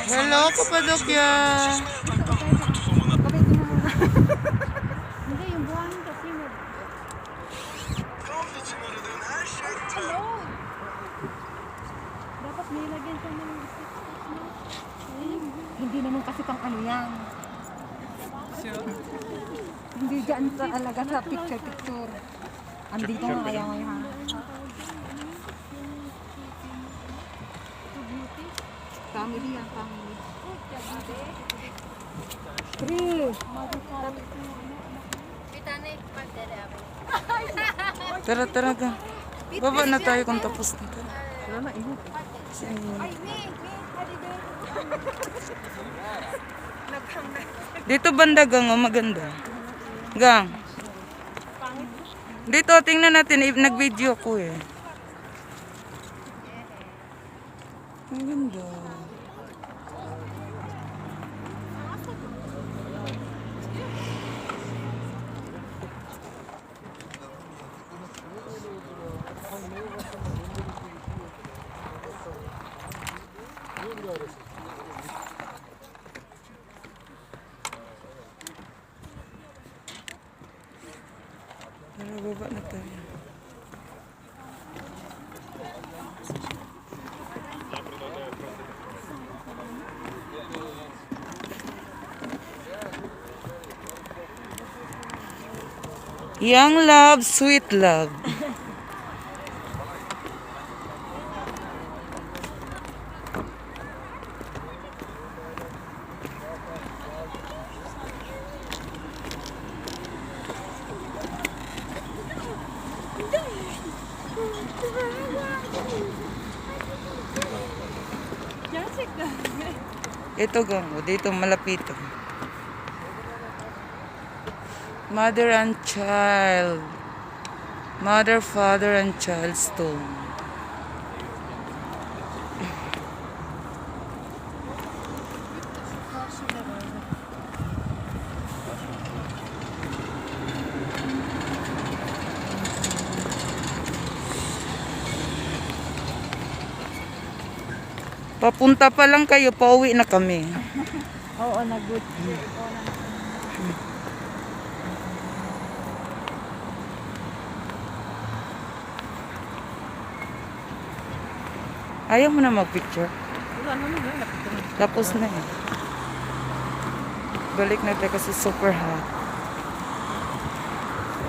Hello, Kapadokya. Hindi, yung buhangin kasi dapat may lagyan ka ng stick mo. Hindi naman kasi pang ano yan. Hindi dyan sa alaga sa picture. Andito nga kaya ngayon ha. Family yan, family. Three. Tara, tara ka. Baba na tayo kung tapos na. Wala na, iho. Dito banda gang, oh, maganda. Gang. Dito, tingnan natin. Nag-video ko eh. Ang ganda. Tara, baba na tayo. Young love, sweet love. Ito gang, dito malapit. Mother and child. Mother, father, and child stone. Papunta pa lang kayo, pauwi na kami. Oo, nag-good. Ayaw mo na mag-picture. Wala naman yan, napicture. Tapos na eh. Balik na tayo kasi super hot.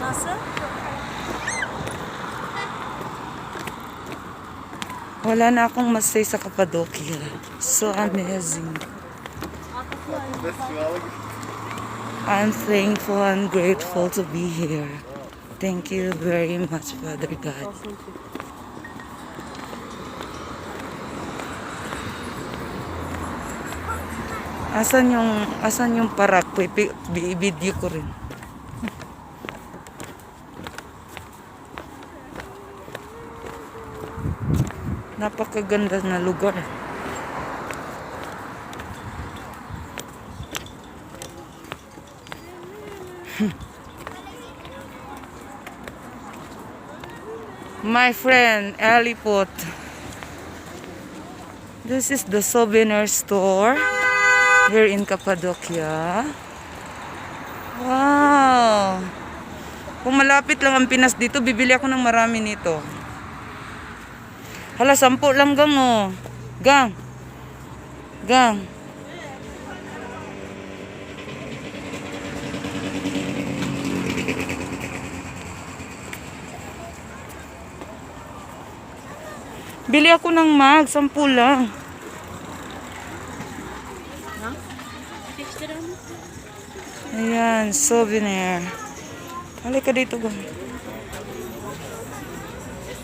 Nasa? Wala na akong masay sa Cappadocia. So amazing. I'm thankful and grateful to be here. Thank you very much, Father God. Asan yung parak ko? I-video ko rin. Napakaganda na lugar. My friend, Alipot. This is the souvenir store here in Cappadocia. Wow! Kung malapit lang ang Pinas dito, bibili ako ng marami nito. Hala, 10 lang gang oh. Gang. Gang. Bili ako ng mag, 10 lang. Ayan, souvenir. Halika dito gang.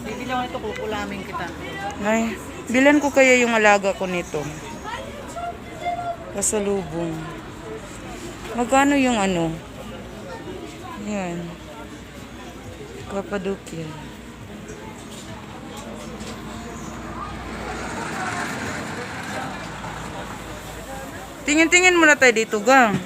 Bibili ako ito, kukulamin kita. Ay, bilan ko kaya yung alaga ko nito. Pasalubong. Magkano yung ano? Ayan. Cappadocia. Tingin-tingin muna tayo dito, gang.